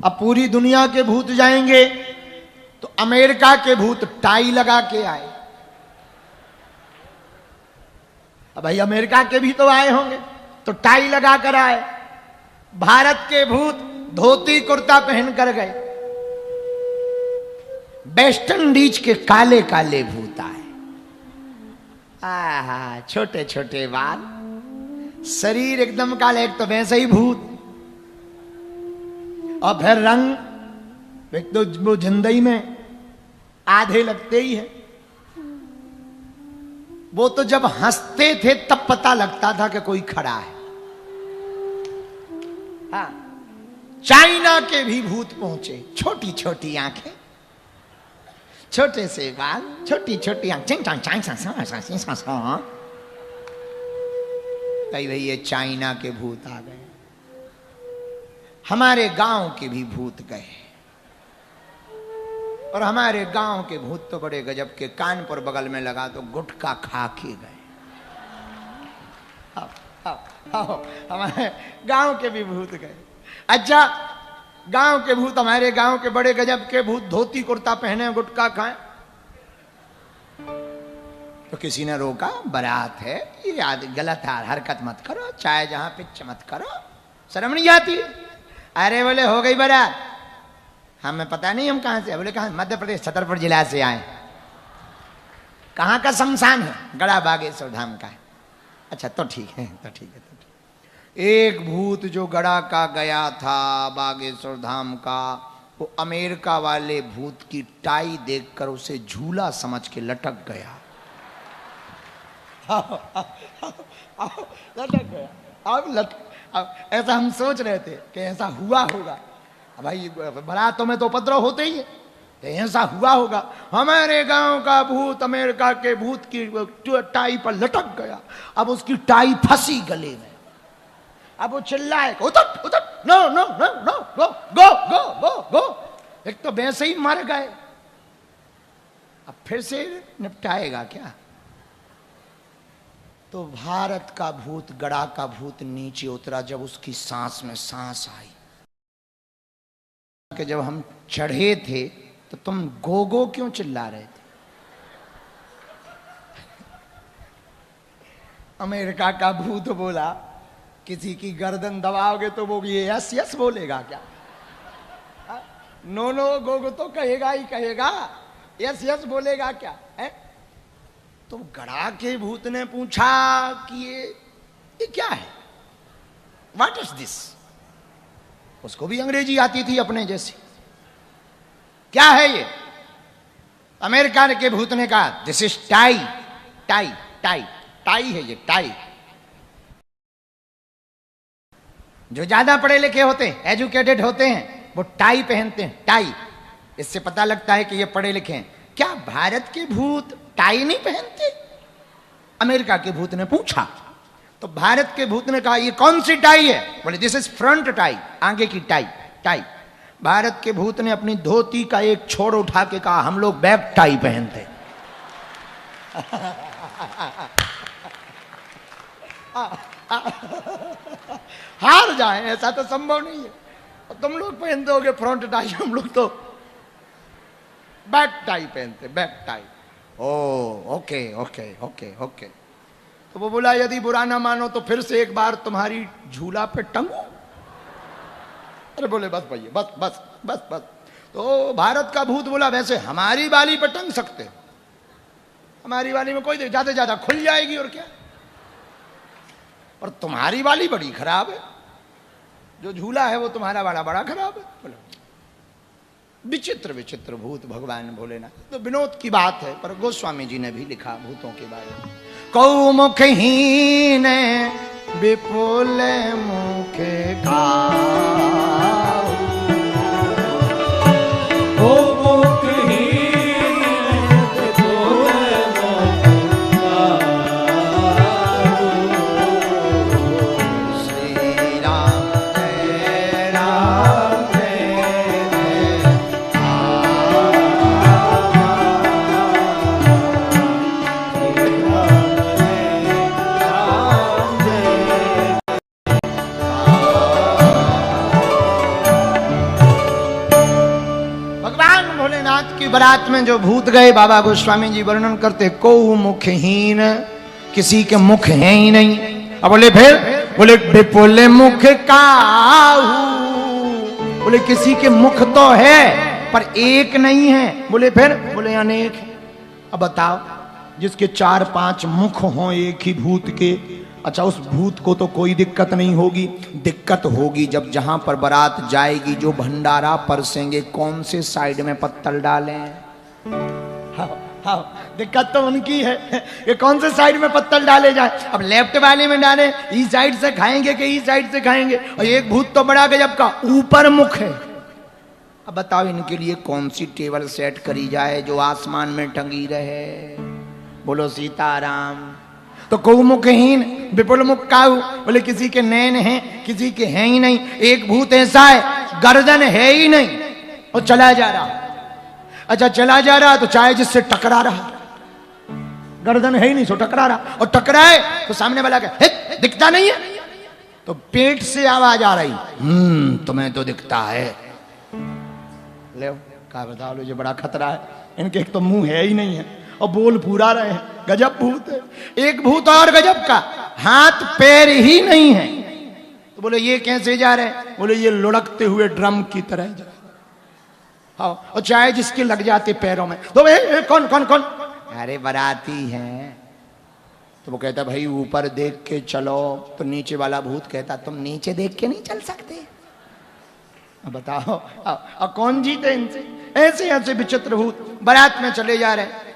अब पूरी दुनिया के भूत जाएंगे तो अमेरिका के भूत टाई लगा के आए। अब भाई अमेरिका के भी तो आए होंगे तो टाई लगा कर आए। भारत के भूत धोती कुर्ता पहन कर गए। वेस्ट इंडीज के काले काले भूत आए। आहा, छोटे छोटे बाल, शरीर एकदम काले, एक तो वैसे ही भूत, और फिर रंग एक तो वो जिंदगी में आधे लगते ही है। वो तो जब हंसते थे तब पता लगता था कि कोई खड़ा है। हाँ, चाइना के भी भूत पहुंचे। छोटी छोटी आंखें, छोटे से बाल, छोटी छोटी आंखें। भाई ये चाइना के भूत आ गए। हमारे गांव के भी भूत गए, और हमारे गांव के भूत तो बड़े गजब के। कानपुर बगल में लगा तो गुटखा खा के गए। हमारे गांव के भी भूत गए। अच्छा, गांव के भूत, हमारे गांव के बड़े गजब के भूत, धोती कुर्ता पहने गुटखा खाएं। तो किसी ने रोका, बारात है, ये गलत है, हरकत मत करो, चाय जहां पिच मत करो, शर्म नहीं आती। अरे बोले हो गई बारात, हमें पता नहीं हम कहां से। बोले कहां? मध्य प्रदेश छतरपुर जिला से आए। कहां का शमशान है? गड़ा बागेश्वर धाम का है। अच्छा तो ठीक है, तो ठीक है, तो ठीक। एक भूत जो गड़ा का गया था बागेश्वर धाम का, वो अमेरिका वाले भूत की टाई देखकर उसे झूला समझ के लटक गया। लटक गया। अब ऐसा हम सोच रहे थे कि ऐसा हुआ होगा। भाई बारातों में तो उपद्रव होते ही है, तो ऐसा हुआ होगा। हमारे गांव का भूत अमेरिका के भूत की टाई पर लटक गया। अब उसकी टाई फंसी गले में। अब वो चिल्लाए, उतर उतर, नो नो नो नो, गो गो गो गो गो। एक तो वैसे ही मर गए, अब फिर से निपटाएगा क्या? तो भारत का भूत, गड़ा का भूत नीचे उतरा जब उसकी सांस में सांस आई। कि जब हम चढ़े थे तो तुम गो गो क्यों चिल्ला रहे थे? अमेरिका का भूत बोला, किसी की गर्दन दबाओगे तो वो ये यस यस बोलेगा क्या? नो नो गो गो तो कहेगा ही कहेगा, यस यस बोलेगा क्या है? तो गड़ा के भूत ने पूछा कि ये क्या है? What is this? उसको भी अंग्रेजी आती थी अपने जैसी। क्या है ये? अमेरिका के भूत ने कहा, this is tie. Tie tie tie है ये, टाई। जो ज्यादा पढ़े लिखे होते हैं, एजुकेटेड होते हैं, वो टाई पहनते हैं, टाई। इससे पता लगता है कि ये पढ़े लिखे हैं। क्या भारत के भूत टाई नहीं पहनते? अमेरिका के भूत ने पूछा। तो भारत के भूत ने कहा, ये कौन सी टाई है? बोले दिस इज फ्रंट टाई, आगे की टाई, टाई। भारत के भूत ने अपनी धोती का एक छोड़ उठा के कहा, हम लोग बैक टाई पहनते। हार जाए, ऐसा तो संभव नहीं है। तुम लोग पहनते होगे फ्रंट टाई, हम लोग तो बैक टाई पहनते, बैक टाई। ओ ओके ओके ओके ओके। तो वो बोला, यदि बुरा ना मानो तो फिर से एक बार तुम्हारी झूला पे टंगू। अरे बोले बस भैया, बस बस बस बस। तो भारत का भूत बोला, वैसे हमारी बाली पे टंग सकते, हमारी बाली में कोई ज्यादा से ज्यादा खुल जाएगी और क्या, और तुम्हारी बाली बड़ी खराब है, जो झूला है वो तुम्हारा वाला बड़ा खराब है। बोले विचित्र विचित्र भूत भगवान भोलेनाथ। तो विनोद की बात है, पर गोस्वामी जी ने भी लिखा भूतों के बारे में। कौमुखहीन विपुल मुखे खाऊ, की बारात में जो भूत गए, बाबा गोस्वामी जी वर्णन करते, को मुखहीन, किसी के मुख हैं ही नहीं। अब बोले फिर, बोले विपुल मुख काहू, बोले किसी के मुख तो है पर एक नहीं है। बोले फिर, बोले अनेक है। अब बताओ, जिसके 4-5 मुख हों एक ही भूत के, अच्छा उस भूत को तो कोई दिक्कत नहीं होगी। दिक्कत होगी जब जहां पर बारात जाएगी, जो भंडारा परसेंगे कौन से साइड में पत्तल डालें। हाँ, दिक्कत तो उनकी है, ये कौन से साइड में पत्तल डाले जाए। अब लेफ्ट वाले में डाले, इस साइड से खाएंगे कि इस साइड से खाएंगे। और एक भूत तो बड़ा गजब का ऊपर मुख है। अब बताओ इनके लिए कौन सी टेबल सेट करी जाए जो आसमान में टंगी रहे। बोलो सीताराम। तो कौमुखहीन विपुल मुख काहू, बोले किसी के नैन हैं, किसी के हैं ही नहीं। एक भूत ऐसा है गर्दन है ही नहीं और चला जा रहा। अच्छा चला जा रहा तो चाहे जिससे टकरा रहा, गर्दन है ही नहीं सो टकरा रहा, और टकराए तो सामने वाला क्या दिखता नहीं है, तो पेट से आवाज आ रही, तुम्हें तो दिखता है। ले क्या बता लो, जो बड़ा खतरा है। इनके एक तो मुंह है ही नहीं है और बोल पूरा रहे हैं। गजब भूत है। एक भूत और गजब का, हाथ पैर ही नहीं है। तो बोले ये कैसे जा रहे हैं। बोले ये लुढ़कते हुए ड्रम की तरह जा। हाँ, और चाहे जिसके लग जाते पैरों में तो कौन कौन कौन, अरे बाराती हैं। तो वो कहता भाई ऊपर देख के चलो। तो नीचे वाला भूत कहता तुम नीचे देख के नहीं चल सकते। बताओ अब कौन जीते इनसे। ऐसे ऐसे विचित्र भूत बारात में चले जा रहे।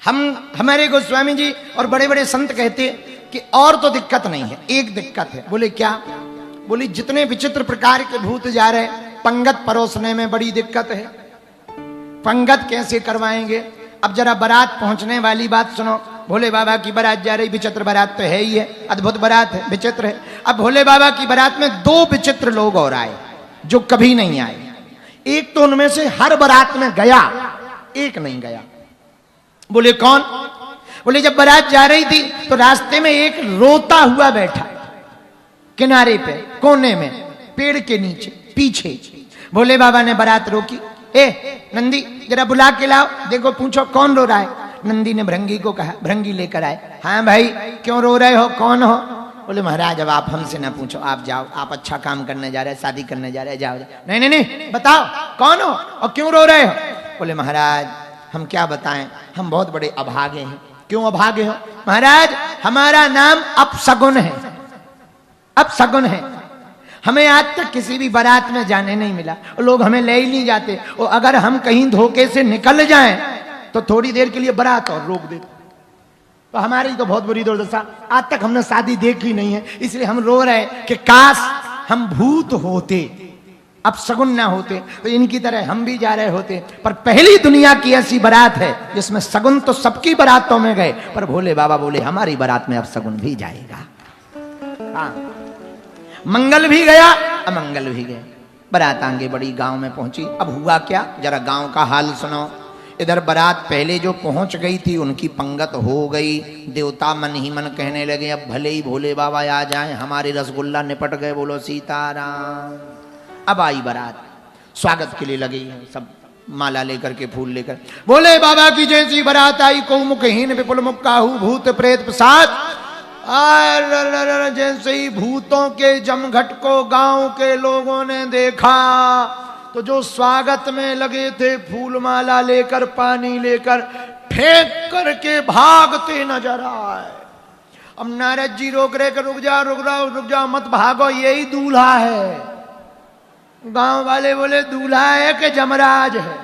हमारे गोस्वामी जी और बड़े बड़े संत कहते कि और तो दिक्कत नहीं है, एक दिक्कत है। बोले क्या। बोली जितने विचित्र प्रकार के भूत जा रहे, पंगत परोसने में बड़ी दिक्कत है। पंगत कैसे करवाएंगे। अब जरा बारात पहुंचने वाली बात सुनो। भोले बाबा की बारात जा रही, विचित्र बारात तो है ही है, अद्भुत बारात है, विचित्र है। अब भोले बाबा की बारात में 2 विचित्र लोग और आए जो कभी नहीं आए। एक तो उनमें से हर बारात में गया, एक नहीं गया। बोले कौन। बोले जब बारात जा रही थी तो रास्ते में एक रोता हुआ बैठा किनारे पे, कोने में, पेड़ के नीचे पीछे। भोले बाबा ने बारात रोकी। ए नंदी जरा बुला के लाओ, देखो पूछो कौन रो रहा है। नंदी ने भृंगी को कहा, भृंगी लेकर आए। हाँ भाई क्यों रो रहे हो, कौन हो। बोले महाराज अब आप हमसे ना पूछो, आप जाओ, आप अच्छा काम करने जा रहे हैं, शादी करने जा रहे हैं, जाओ। नहीं नहीं नहीं बताओ कौन हो और क्यों रो रहे हो। बोले महाराज हम क्या बताएं, हम बहुत बड़े अभागे हैं। क्यों अभागे हो। महाराज हमारा नाम अपशगुन है, अपशगुन है। हमें आज तक किसी भी बारात में जाने नहीं मिला, लोग हमें ले ही नहीं जाते। और अगर हम कहीं धोखे से निकल जाएं तो थोड़ी देर के लिए बारात और रोक देते। तो हमारी तो बहुत बुरी दुर्दशा, आज तक हमने शादी देखी नहीं है। इसलिए हम रो रहे कि काश हम भूत होते, अपशगुन ना होते, तो इनकी तरह हम भी जा रहे होते। पर पहली दुनिया की ऐसी बारात है जिसमें सगुन तो सबकी बारातों में गए, पर भोले बाबा बोले हमारी बारात में अपशगुन भी जाएगा। हाँ, मंगल भी गया अमंगल भी गया। बारात आगे बड़ी, गांव में पहुंची। अब हुआ क्या, जरा गांव का हाल सुनो। इधर बारात पहले जो पहुंच गई थी उनकी पंगत हो गई। देवता मन ही मन कहने लगे अब भले ही भोले बाबा आ जाएं, हमारे रसगुल्ला निपट गए। बोलो सीताराम। अब आई बारात, स्वागत के लिए लगी है सब, माला लेकर के, फूल लेकर। भोले बाबा की जैसी बारात आई, कौमुखहीन विपुल मुख काहू, भूत प्रेत प्रसाद। जैसे ही भूतों के जमघट को गांव के लोगों ने देखा तो जो स्वागत में लगे थे फूल माला लेकर, पानी लेकर, फेंक करके भागते नजर आए। अब नारद जी रोक रहे कि रुक जाओ रुक जाओ रुक जाओ, मत भागो, यही दूल्हा है। गांव वाले बोले दूल्हा है कि जमराज है।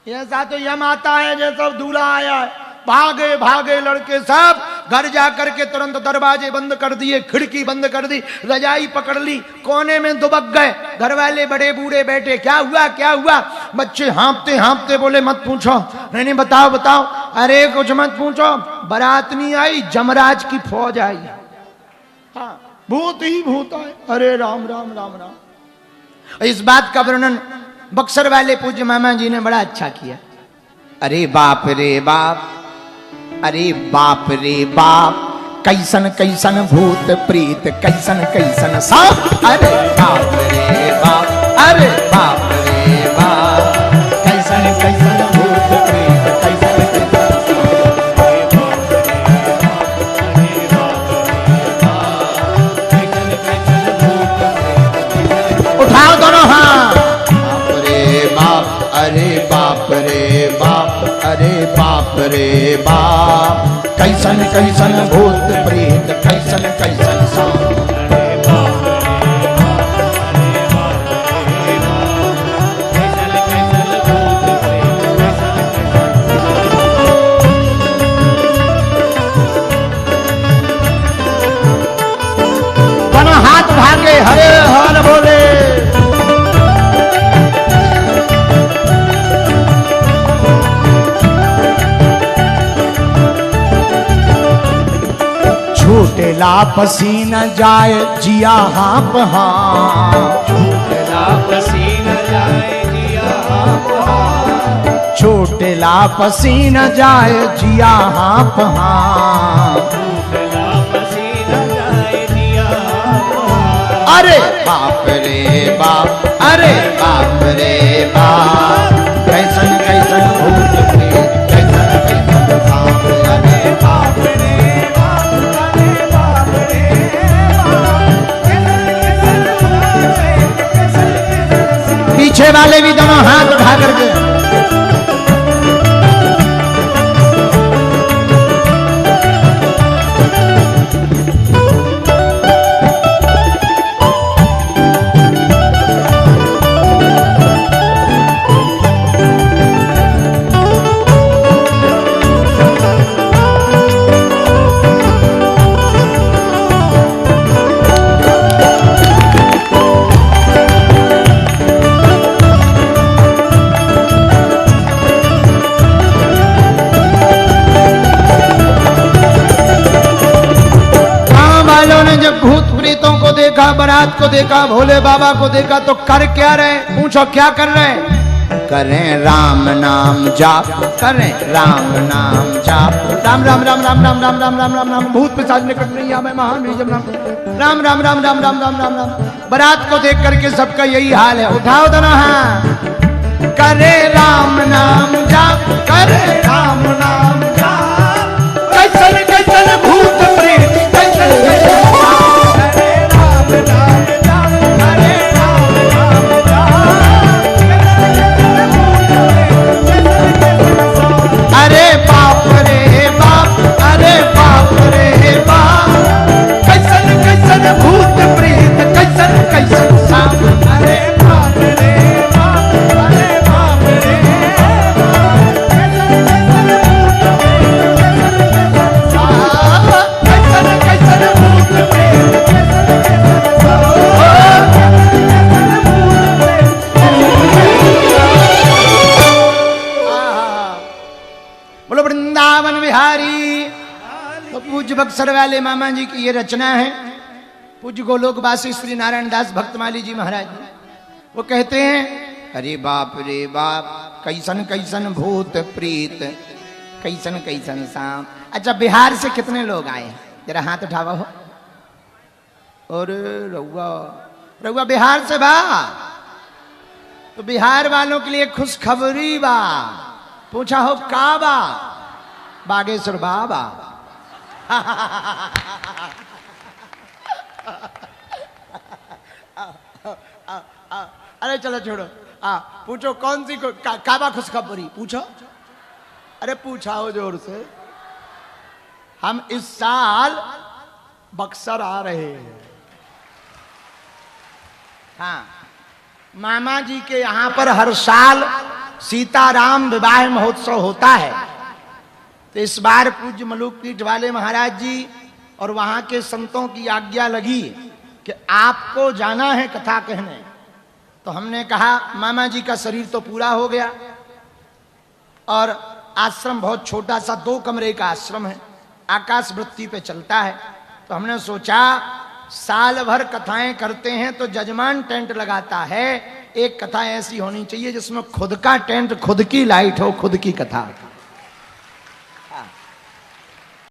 ऐसा तो यम आता है जैसा दूल्हा आया है। भागे भागे लड़के सब, घर जाकर के तुरंत दरवाजे बंद कर दिए, खिड़की बंद कर दी, रजाई पकड़ ली, कोने में दुबक गए। घर वाले बड़े बूढ़े बैठे, क्या हुआ क्या हुआ। बच्चे हाँपते हाँपते बोले मत पूछो। नहीं बताओ बताओ। अरे कुछ मत पूछो, बारात नहीं आई, जमराज की फौज आई। हाँ, भूत ही भूत आए। अरे राम राम राम राम। इस बात का वर्णन बक्सर वाले पूज्य मामा जी ने बड़ा अच्छा किया। अरे बाप रे बाप, अरे बाप रे बाप, कैसन कैसन भूत प्रीत, कैसन कैसन सांप। अरे बाप रे बाप, अरे बाप रे बाप, कैसन बाप रे बाप, कैसन कैसन भूत प्रेत, कैसन कैसन सांप। हाथ भागे हरे हर बोले। छूटेला पसीना जाए जिया हाँप हाँ, छूटेला पसीना जाए जिया हाँप हाँ, छूटेला पसीना जाए जिया हाँप हाँ, छूटेला पसीना जाए जिया हाँप हाँ। अरे बाप रे बाप, अरे बाप रे बाप, कैसन कैसन भूत प्रेत, कैसन कैसन सांप। अरे बाप रे बाप, अरे बाप रे बाप। पीछे वाले भी दोनों हाथ उठा करके जब भूत प्रेतों को देखा, बारात को देखा, भोले बाबा को देखा तो कर क्या रहे? पूछो क्या कर रहे? करें राम नाम जाप, करें राम नाम जाप, राम राम राम राम राम राम राम राम राम राम, भूत पिशाच निकट नहीं आवे महान जब राम राम राम राम राम राम राम राम। बारात को देख करके सबका यही हाल है, उठाओ दोनों हाथ, करे राम नाम जाप, करे राम नाम जाप, कैसन कैसन भूत प्रेत, कैसन कैसन भूत प्रेत, कैसन कैसन सांप। अरे बाप रे बाप, अरे बाप रे बाप, कैसन कैसन भूत प्रेत, बोलो वृंदावन बिहारी। तो पूज्य बक्सर वाले मामा जी की ये रचना है। पूज्य गोलोकवासी श्री नारायण दास भक्तमाली जी महाराज, वो कहते हैं अरे बाप रे बाप, कैसन कैसन भूत प्रीत, कैसन कैसन सांप। अच्छा, बिहार से कितने लोग आए हैं? जरा हाथ उठावा हो। और रउआ रउआ बिहार से बा, तो बिहार वालों के लिए खुशखबरी बा। पूछा हो का बा? बागेश्वर बाबा। अरे चलो छोड़ो, पूछो कौन सी काबा खुशखबरी पूछो। अरे पूछा हो जोर से। हम इस साल बक्सर आ रहे हैं। हाँ, मामा जी के यहाँ पर हर साल सीताराम विवाह महोत्सव होता है। तो इस बार पूज्य मलुक पीठ वाले महाराज जी और वहां के संतों की आज्ञा लगी कि आपको जाना है कथा कहने। तो हमने कहा मामा जी का शरीर तो पूरा हो गया और आश्रम बहुत छोटा सा 2 कमरे का आश्रम है, आकाश वृत्ति पे चलता है। तो हमने सोचा साल भर कथाएं करते हैं तो जजमान टेंट लगाता है, एक कथा ऐसी होनी चाहिए जिसमें खुद का टेंट, खुद की लाइट हो, खुद की कथा।